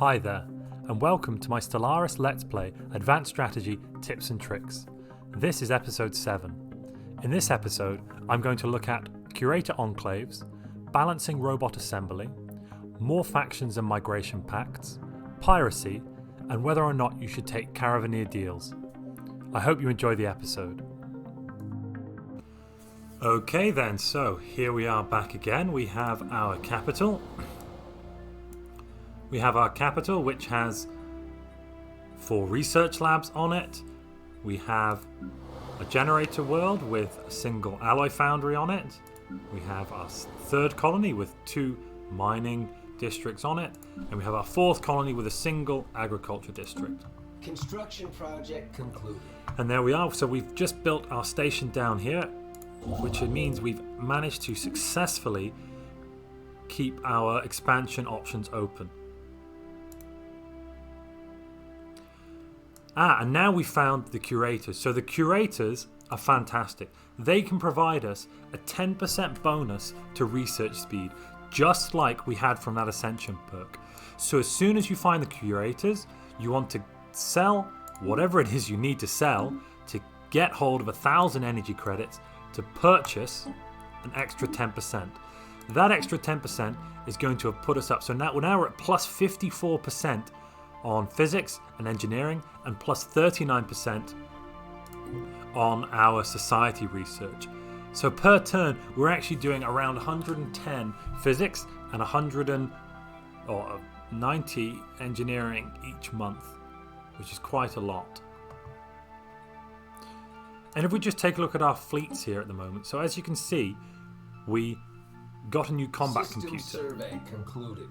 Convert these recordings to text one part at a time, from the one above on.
Hi there, and welcome to my Stellaris Let's Play Advanced Strategy Tips and Tricks. This is episode 7. In this episode, I'm going to look at Curator Enclaves, balancing robot assembly, more factions and migration pacts, piracy, and whether or not you should take Caravaneer Deals. I hope you enjoy the episode. Okay then, so here we are back again. We have our capital. We have our capital, which has 4 research labs on it. We have a generator world with a single alloy foundry on it. We have our 3rd colony with 2 mining districts on it. And we have our 4th colony with a single agriculture district. Construction project concluded. And there we are. So we've just built our station down here, which means we've managed to successfully keep our expansion options open. And now we found the curators. So the curators are fantastic. They can provide us a 10% bonus to research speed, just like we had from that Ascension perk. So as soon as you find the curators, you want to sell whatever it is you need to sell to get hold of 1,000 energy credits to purchase an extra 10%. That extra 10% is going to have put us up. So now we're at plus 54% on physics and engineering and plus 39% on our society research. So per turn we're actually doing around 110 physics and 190 engineering each month, which is quite a lot. And if we just take a look at our fleets here at the moment, so as you can see, we got a new combat computer. Survey concluded.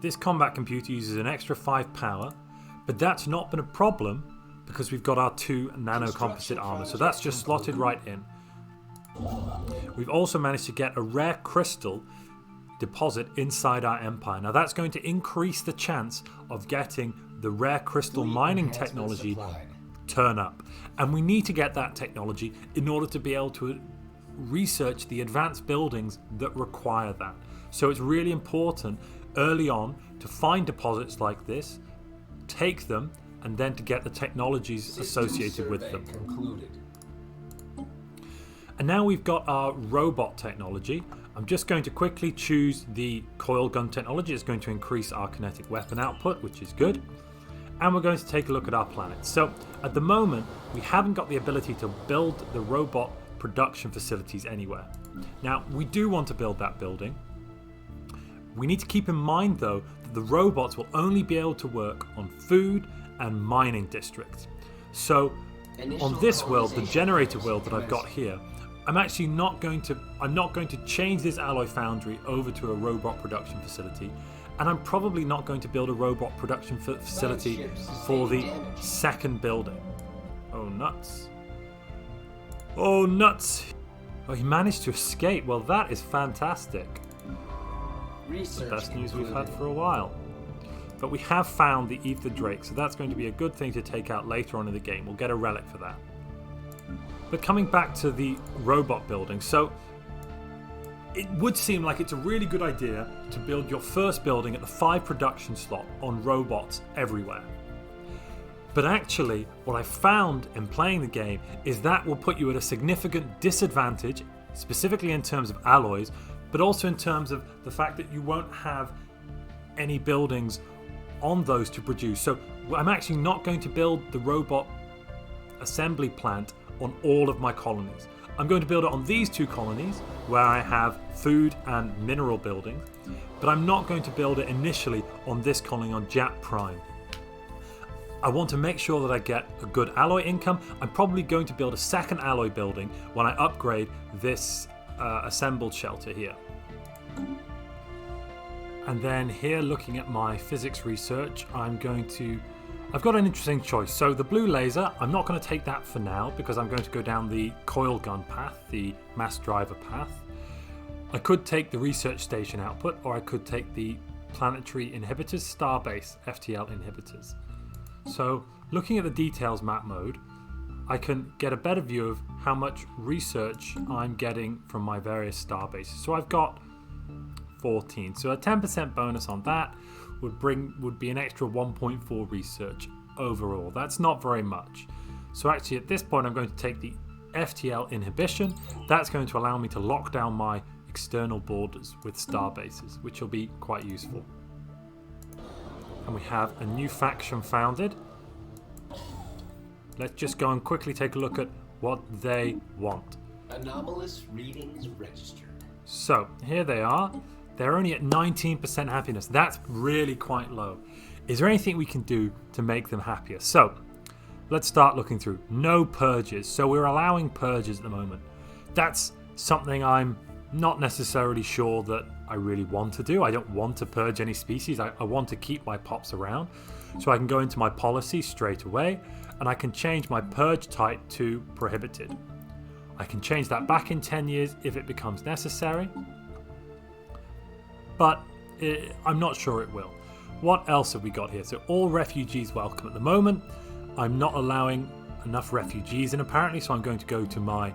This combat computer uses an extra 5 power, but that's not been a problem because we've got our 2 nano composite armor, so that's just slotted right in. We've also managed to get a rare crystal deposit inside our empire. Now that's going to increase the chance of getting the rare crystal mining technology turn up. And we need to get that technology in order to be able to research the advanced buildings that require that. So it's really important early on to find deposits like this, take them, and then to get the technologies associated with them. Concluded. And now we've got our robot technology. I'm just going to quickly choose the coil gun technology. It's going to increase our kinetic weapon output, which is good. And we're going to take a look at our planet. So at the moment, we haven't got the ability to build the robot production facilities anywhere. Now, we do want to build that building. We need to keep in mind, though, that the robots will only be able to work on food and mining districts. So on this world, the generator world that I've got here, I'm not going to change this alloy foundry over to a robot production facility. And I'm probably not going to build a robot production facility for the 2nd building. Oh, nuts. Oh, nuts. Oh, he managed to escape. Well, that is fantastic. The best news we've had for a while. But we have found the Ether Drake, so that's going to be a good thing to take out later on in the game. We'll get a relic for that. But coming back to the robot building, so it would seem like it's a really good idea to build your first building at the 5 production slot on robots everywhere. But actually, what I found in playing the game is that will put you at a significant disadvantage, specifically in terms of alloys, but also in terms of the fact that you won't have any buildings on those to produce. So I'm actually not going to build the robot assembly plant on all of my colonies. I'm going to build it on these 2 colonies where I have food and mineral buildings, but I'm not going to build it initially on this colony on Jap Prime. I want to make sure that I get a good alloy income. I'm probably going to build a 2nd alloy building when I upgrade this assembled shelter here. And then here, looking at my physics research, I've got an interesting choice. So the blue laser, I'm not going to take that for now because I'm going to go down the coil gun path, the mass driver path. I could take the research station output, or I could take the planetary inhibitors, starbase FTL inhibitors. So looking at the details map mode, I can get a better view of how much research I'm getting from my various star bases. So I've got 14. So a 10% bonus on that would be an extra 1.4 research overall. That's not very much. So actually at this point I'm going to take the FTL inhibition. That's going to allow me to lock down my external borders with star bases, which will be quite useful. And we have a new faction founded. Let's just go and quickly take a look at what they want. Anomalous readings registered. So here they are. They're only at 19% happiness. That's really quite low. Is there anything we can do to make them happier? So let's start looking through. No purges. So we're allowing purges at the moment. That's something I'm not necessarily sure that I really want to do. I don't want to purge any species. I want to keep my pops around. So I can go into my policy straight away and I can change my purge type to prohibited. I can change that back in 10 years if it becomes necessary. But I'm not sure it will. What else have we got here? So all refugees welcome. At the moment, I'm not allowing enough refugees in apparently, so I'm going to go to my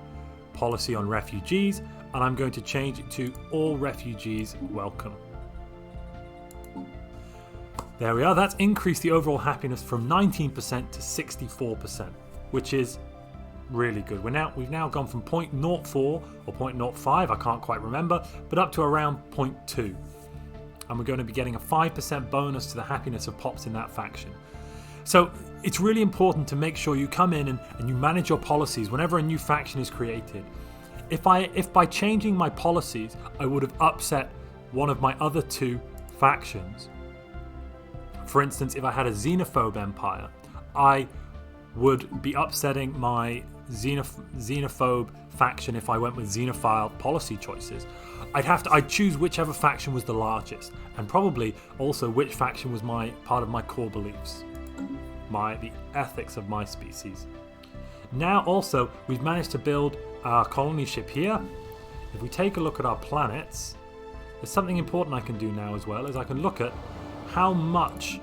policy on refugees and I'm going to change it to all refugees welcome. There we are. That's increased the overall happiness from 19% to 64%, which is really good. We've now gone from 0.04 or 0.05, I can't quite remember, but up to around 0.2. And we're going to be getting a 5% bonus to the happiness of pops in that faction. So it's really important to make sure you come in and you manage your policies whenever a new faction is created. If by changing my policies I would have upset one of my other two factions, for instance, if I had a xenophobe empire, I would be upsetting my xenophobe faction if I went with xenophile policy choices. I'd choose whichever faction was the largest, and probably also which faction was part of my core beliefs, the ethics of my species. Now also we've managed to build our colony ship here. If we take a look at our planets, there's something important I can do now as well, is I can look at how much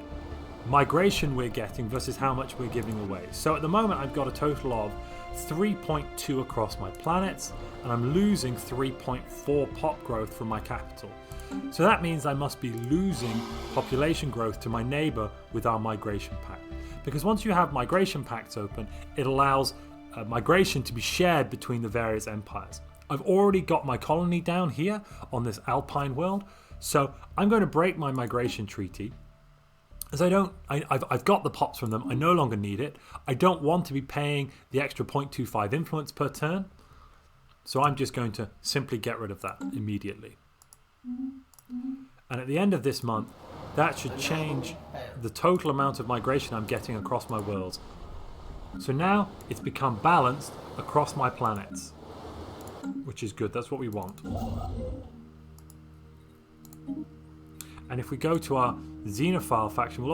migration we're getting versus how much we're giving away. So at the moment I've got a total of 3.2 across my planets and I'm losing 3.4 pop growth from my capital. So that means I must be losing population growth to my neighbor with our migration pact. Because once you have migration pacts open, it allows migration to be shared between the various empires. I've already got my colony down here on this alpine world, so I'm going to break my migration treaty. As I've got the pops from them, I no longer need it. I don't want to be paying the extra 0.25 influence per turn, so I'm just going to simply get rid of that immediately. And at the end of this month, that should change the total amount of migration I'm getting across my worlds. So now it's become balanced across my planets, which is good. That's what we want. And if we go to our xenophile faction,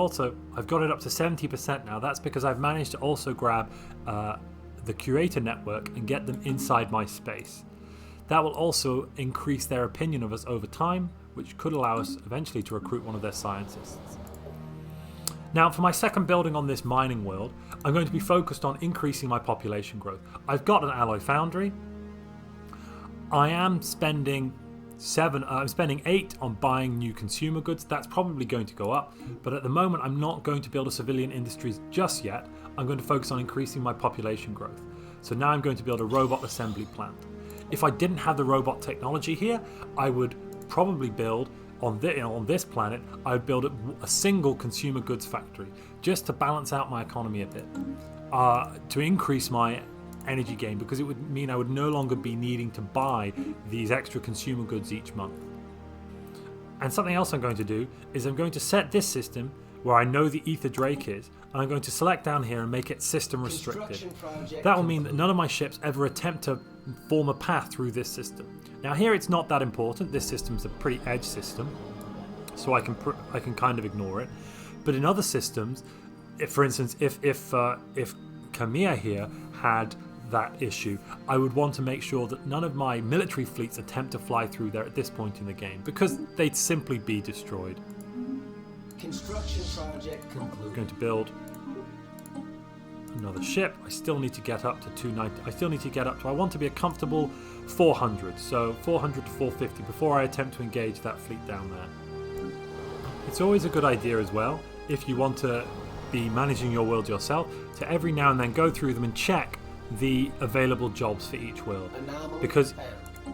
I've got it up to 70% now. That's because I've managed to also grab the Curator network and get them inside my space. That will also increase their opinion of us over time, which could allow us eventually to recruit one of their scientists. Now, for my second building on this mining world, I'm going to be focused on increasing my population growth. I've got an alloy foundry. I am spending 8 on buying new consumer goods. That's probably going to go up, but at the moment I'm not going to build a civilian industries just yet. I'm going to focus on increasing my population growth. So now I'm going to build a robot assembly plant. If I didn't have the robot technology here, I would probably build on this planet, I would build a single consumer goods factory just to balance out my economy a bit, to increase my energy gain, because it would mean I would no longer be needing to buy these extra consumer goods each month. And something else I'm going to do is I'm going to set this system where I know the Ether Drake is, and I'm going to select down here and make it system restricted. That will mean that none of my ships ever attempt to form a path through this system. Now here it's not that important. This system's a pretty edge system, so I can kind of ignore it. But in other systems, for instance, if Caravaneer here had that issue, I would want to make sure that none of my military fleets attempt to fly through there at this point in the game, because they'd simply be destroyed. Construction project concluded. I'm going to build another ship. I still need to get up to 290. I still need to get up to, I want to be a comfortable 400. So 400 to 450 before I attempt to engage that fleet down there. It's always a good idea as well, if you want to be managing your world yourself, to every now and then go through them and check the available jobs for each world. Because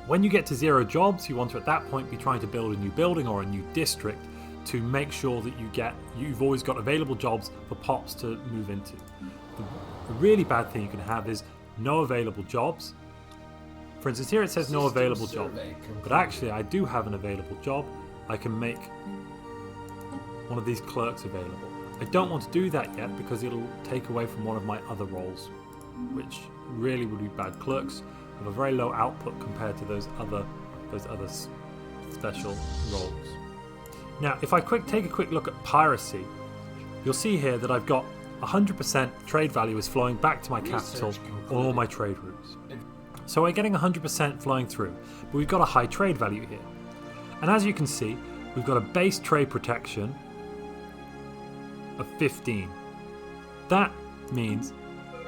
when you get to 0 jobs, you want to at that point be trying to build a new building or a new district to make sure that you've always got available jobs for pops to move into. The really bad thing you can have is no available jobs. For instance, here it says no available job, but actually I do have an available job. I can make one of these clerks available. I don't want to do that yet because it'll take away from one of my other roles, which really would be bad. Clerks have a very low output compared to those other special roles. Now, if I take a quick look at Piracy, you'll see here that I've got 100% trade value is flowing back to my capital on all my trade routes. So we're getting 100% flowing through, but we've got a high trade value here. And as you can see, we've got a base trade protection of 15. That means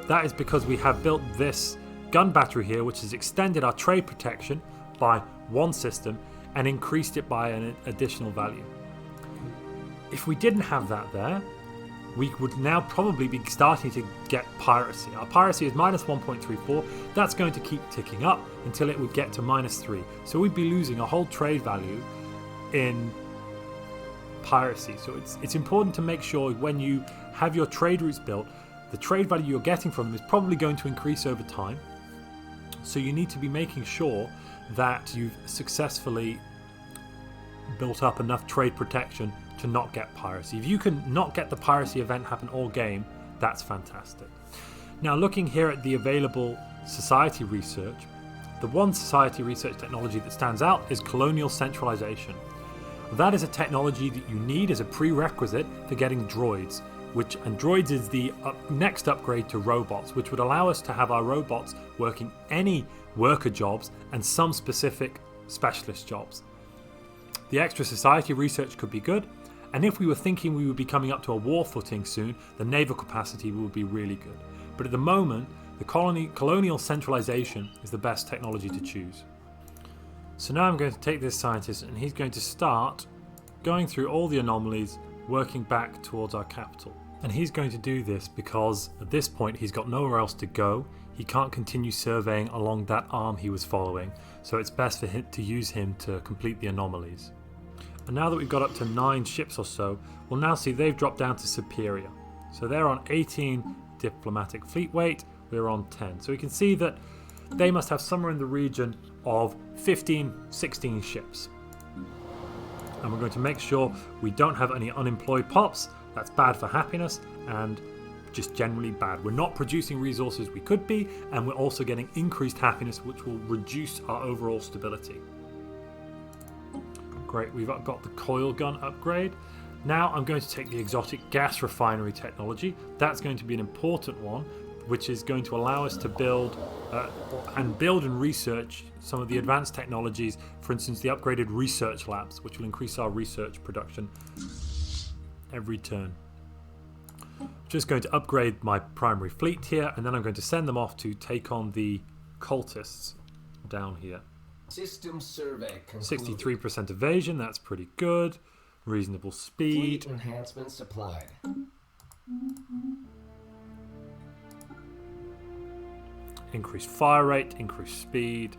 that is because we have built this gun battery here, which has extended our trade protection by 1 system and increased it by an additional value. If we didn't have that there, we would now probably be starting to get piracy. Our piracy is minus 1.34. That's going to keep ticking up until it would get to minus 3. So we'd be losing a whole trade value in piracy. So it's important to make sure when you have your trade routes built, the trade value you're getting from them is probably going to increase over time. So you need to be making sure that you've successfully built up enough trade protection to not get piracy. If you can not get the piracy event happen all game, that's fantastic. Now, looking here at the available society research, the one society research technology that stands out is colonial centralization. That is a technology that you need as a prerequisite for getting droids, and droids is the next upgrade to robots, which would allow us to have our robots working any worker jobs and some specific specialist jobs. The extra society research could be good, and if we were thinking we would be coming up to a war footing soon, the naval capacity would be really good. But at the moment, the colonial centralization is the best technology to choose. So now I'm going to take this scientist and he's going to start going through all the anomalies, working back towards our capital. And he's going to do this because at this point he's got nowhere else to go. He can't continue surveying along that arm he was following, so it's best for him to use him to complete the anomalies. And now that we've got up to 9 ships or so, we'll now see they've dropped down to superior. So they're on 18 diplomatic fleet weight, we're on 10. So we can see that they must have somewhere in the region of 15, 16 ships. And we're going to make sure we don't have any unemployed pops. That's bad for happiness and just generally bad. We're not producing resources we could be, and we're also getting increased happiness, which will reduce our overall stability. Great, we've got the coil gun upgrade. Now I'm going to take the exotic gas refinery technology. That's going to be an important one, which is going to allow us to build and research some of the advanced technologies, for instance the upgraded research labs, which will increase our research production every turn. Just going to upgrade my primary fleet here, and then I'm going to send them off to take on the cultists down here. System survey concluded. 63% evasion, that's pretty good. Reasonable speed. Fleet enhancements applied. Increased fire rate, increased speed.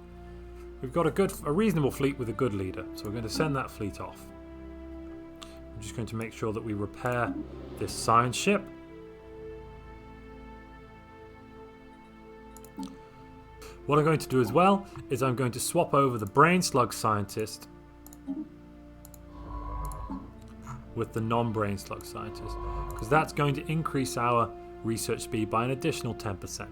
We've got a reasonable fleet with a good leader, so we're going to send that fleet off. I'm just going to make sure that we repair this science ship. What I'm going to do as well is I'm going to swap over the brain slug scientist with the non-brain slug scientist, because that's going to increase our research speed by an additional 10%.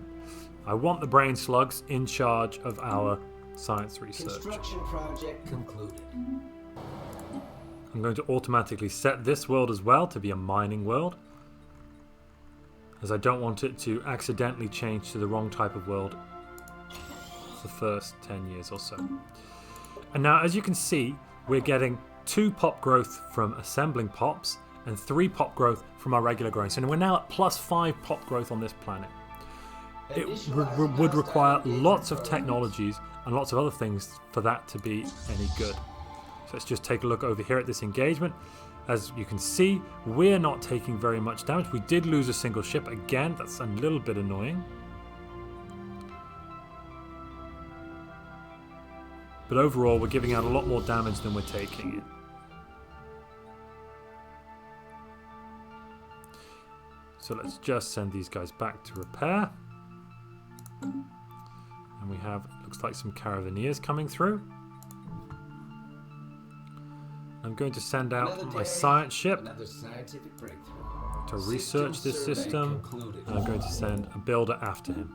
I want the brain slugs in charge of our science research. Construction project concluded. I'm going to automatically set this world as well to be a mining world, as I don't want it to accidentally change to the wrong type of world for the first 10 years or so. And now, as you can see, we're getting 2 pop growth from assembling pops and 3 pop growth from our regular growing. So we're now at +5 pop growth on this planet. It would require lots of technologies and lots of other things for that to be any good. So let's just take a look over here at this engagement. As you can see, we're not taking very much damage. We did lose a single ship again. That's a little bit annoying. But overall, we're giving out a lot more damage than we're taking in. So let's just send these guys back to repair. And we have, looks like some Caravaneers coming through. I'm going to send out my science ship to research this system. And I'm going to send a builder after him.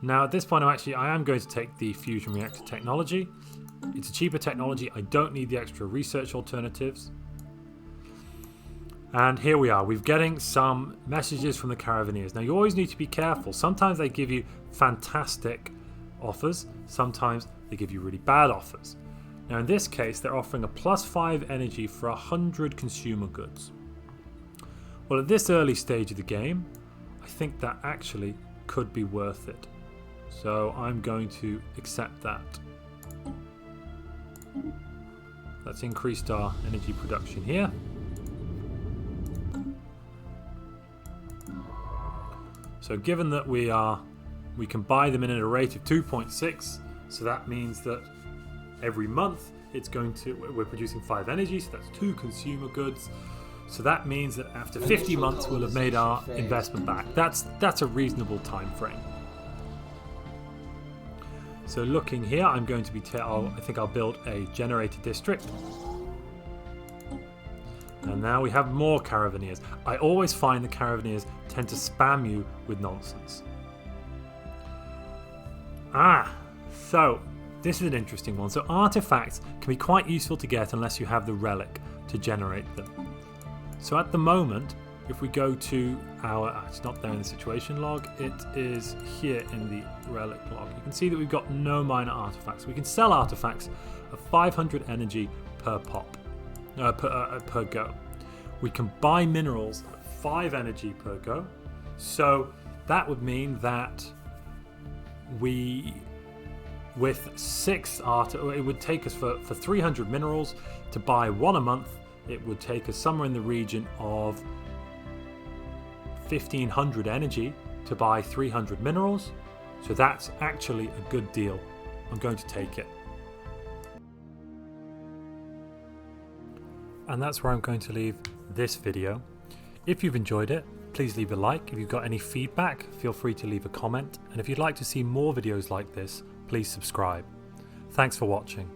Now at this point I am going to take the fusion reactor technology. It's a cheaper technology. I don't need the extra research alternatives. And here we are. We're getting some messages from the Caravaneers. Now you always need to be careful. Sometimes they give you fantastic offers. Sometimes they give you really bad offers. Now in this case they're offering a +5 energy for 100 consumer goods. Well, at this early stage of the game I think that actually could be worth it. So I'm going to accept that. Let's increase our energy production here. So given that we can buy them in at a rate of 2.6, so that means that every month we're producing 5 energy, so that's 2 consumer goods. So that means that after 50 months we'll have made our investment back. That's a reasonable time frame. So looking here, I'm going to be I think I'll build a generator district. And now we have more Caravaneers. I always find the Caravaneers tend to spam you with nonsense. So this is an interesting one. So artifacts can be quite useful to get unless you have the relic to generate them. So at the moment, if we go to it's not there in the situation log, it is here in the relic log. You can see that we've got no minor artifacts. We can sell artifacts of 500 energy per pop. Per go. We can buy minerals at 5 energy per go. So that would mean that with 6 it would take us for 300 minerals to buy 1 a month. It would take us somewhere in the region of 1500 energy to buy 300 minerals. So that's actually a good deal. I'm going to take it. And that's where I'm going to leave this video. If you've enjoyed it, please leave a like. If you've got any feedback, feel free to leave a comment. And if you'd like to see more videos like this, please subscribe. Thanks for watching.